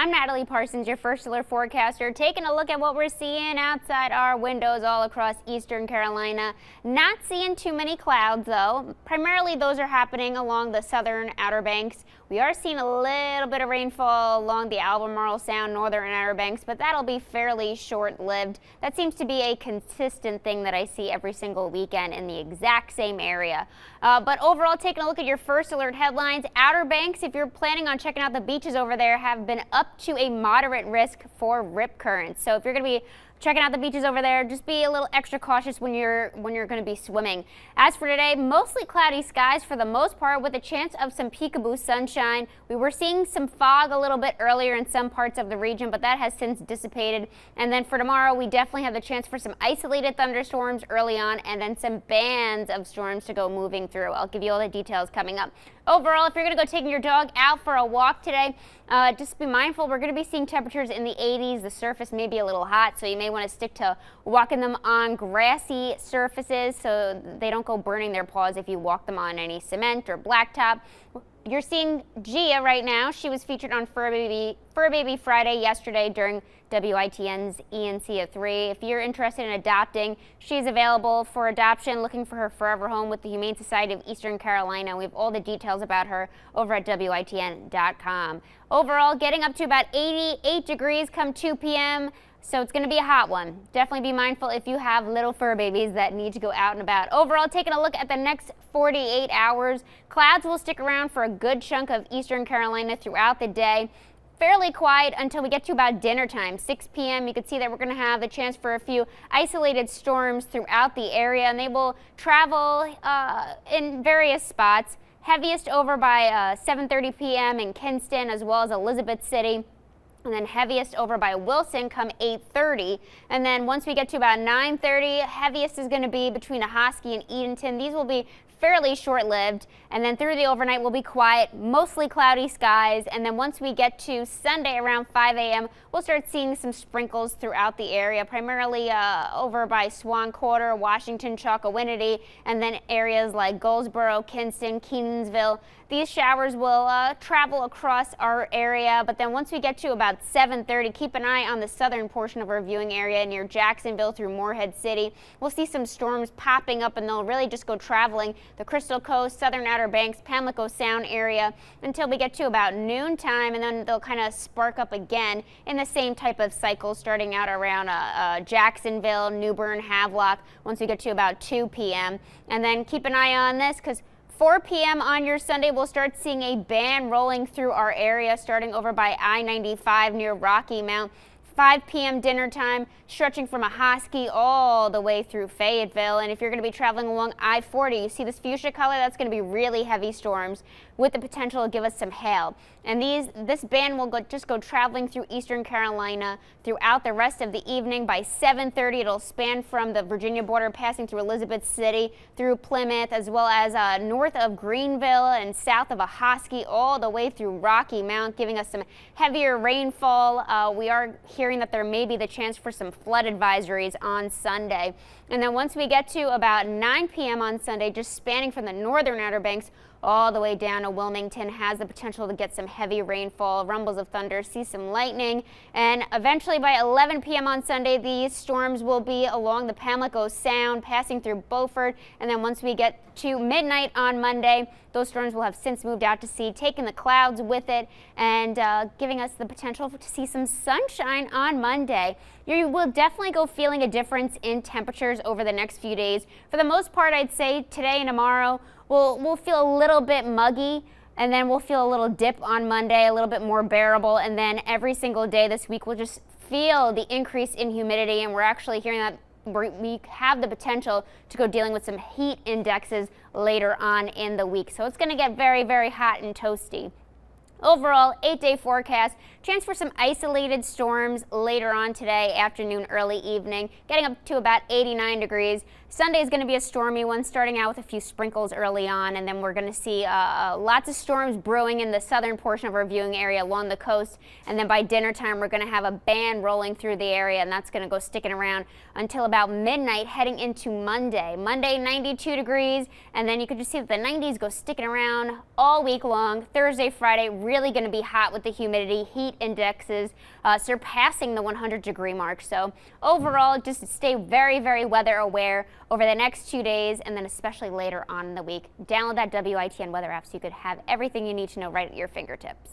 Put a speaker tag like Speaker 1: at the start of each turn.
Speaker 1: I'm Natalie Parsons, your First Alert forecaster, taking a look at what we're seeing outside our windows all across eastern Carolina. Not seeing too many clouds, though. Primarily, those are happening along the southern Outer Banks. We are seeing a little bit of rainfall along the Albemarle Sound, northern Outer Banks, but that'll be fairly short-lived. That seems to be a consistent thing that I see every single weekend in the exact same area. But overall, taking a look at your First Alert headlines, Outer Banks, if you're planning on checking out the beaches over there, have been up to a moderate risk for rip currents. So if you're going to be checking out the beaches over there, just be a little extra cautious when you're going to be swimming. As for today, mostly cloudy skies for the most part, with a chance of some peekaboo sunshine. We were seeing some fog a little bit earlier in some parts of the region, but that has since dissipated. And then for tomorrow, we definitely have the chance for some isolated thunderstorms early on, and then some bands of storms to go moving through. I'll give you all the details coming up. Overall, if you're going to go taking your dog out for a walk today, just be mindful. We're going to be seeing temperatures in the 80s. The surface may be a little hot, so you may want to stick to walking them on grassy surfaces so they don't go burning their paws if you walk them on any cement or blacktop. You're seeing Gia right now. She was featured on Fur Baby Friday yesterday during WITN's ENC of 3. If you're interested in adopting, she's available for adoption, looking for her forever home with the Humane Society of Eastern Carolina. We have all the details about her over at WITN.com. Overall, getting up to about 88 degrees come 2 p.m., so it's going to be a hot one. Definitely be mindful if you have little fur babies that need to go out and about. Overall, taking a look at the next 48 hours, clouds will stick around for a good chunk of eastern Carolina throughout the day. Fairly quiet until we get to about dinner time, 6 p.m. You can see that we're going to have the chance for a few isolated storms throughout the area, and they will travel in various spots. Heaviest over by 7:30 p.m. in Kinston as well as Elizabeth City. And then heaviest over by Wilson come 8:30. And then once we get to about 9:30, heaviest is going to be between Ahoskie and Edenton. These will be fairly short-lived, and then through the overnight will be quiet, mostly cloudy skies. And then once we get to Sunday around 5 a.m., we'll start seeing some sprinkles throughout the area, primarily over by Swan Quarter, Washington, Chocowinity, and then areas like Goldsboro, Kinston, Kenansville. These showers will travel across our area, but then once we get to about 7:30, keep an eye on the southern portion of our viewing area near Jacksonville through Morehead City. We'll see some storms popping up, and they'll really just go traveling the Crystal Coast, southern Outer Banks, Pamlico Sound area until we get to about noontime, and then they'll kind of spark up again in the same type of cycle, starting out around Jacksonville, New Bern, Havelock, once we get to about 2 p.m. And then keep an eye on this, because 4 p.m. on your Sunday, we'll start seeing a band rolling through our area, starting over by I-95 near Rocky Mount. 5 p.m. dinner time, stretching from Ahoskie all the way through Fayetteville. And if you're going to be traveling along I-40, you see this fuchsia color? That's going to be really heavy storms with the potential to give us some hail. And this band will just go traveling through eastern Carolina throughout the rest of the evening. By 7:30, it'll span from the Virginia border, passing through Elizabeth City, through Plymouth, as well as north of Greenville and south of Ahoskie, all the way through Rocky Mount, giving us some heavier rainfall. We are hearing that there may be the chance for some flood advisories on Sunday. And then once we get to about 9 p.m. on Sunday, just spanning from the northern Outer Banks all the way down to Wilmington, has the potential to get some heavy rainfall, rumbles of thunder, see some lightning, and eventually by 11 p.m. on Sunday, these storms will be along the Pamlico Sound, passing through Beaufort, and then once we get to midnight on Monday, those storms will have since moved out to sea, taking the clouds with it, and giving us the potential to see some sunshine on Monday. You will definitely go feeling a difference in temperatures over the next few days. For the most part, I'd say today and tomorrow, we'll feel a little bit muggy, and then we'll feel a little dip on Monday, a little bit more bearable, and then every single day this week we'll just feel the increase in humidity, and we're actually hearing that we have the potential to go dealing with some heat indexes later on in the week. So it's going to get very, very hot and toasty. Overall, 8-day forecast, chance for some isolated storms later on today, afternoon, early evening, getting up to about 89 degrees. Sunday is going to be a stormy one, starting out with a few sprinkles early on, and then we're going to see lots of storms brewing in the southern portion of our viewing area along the coast. And then by dinner time, we're going to have a band rolling through the area, and that's going to go sticking around until about midnight, heading into Monday. Monday, 92 degrees, and then you can just see that the 90s go sticking around all week long. Thursday, Friday, really going to be hot with the humidity, heat heat indexes surpassing the 100-degree mark. So overall, just stay very, very weather aware over the next 2 days, and then especially later on in the week. Download that WITN weather app so you could have everything you need to know right at your fingertips.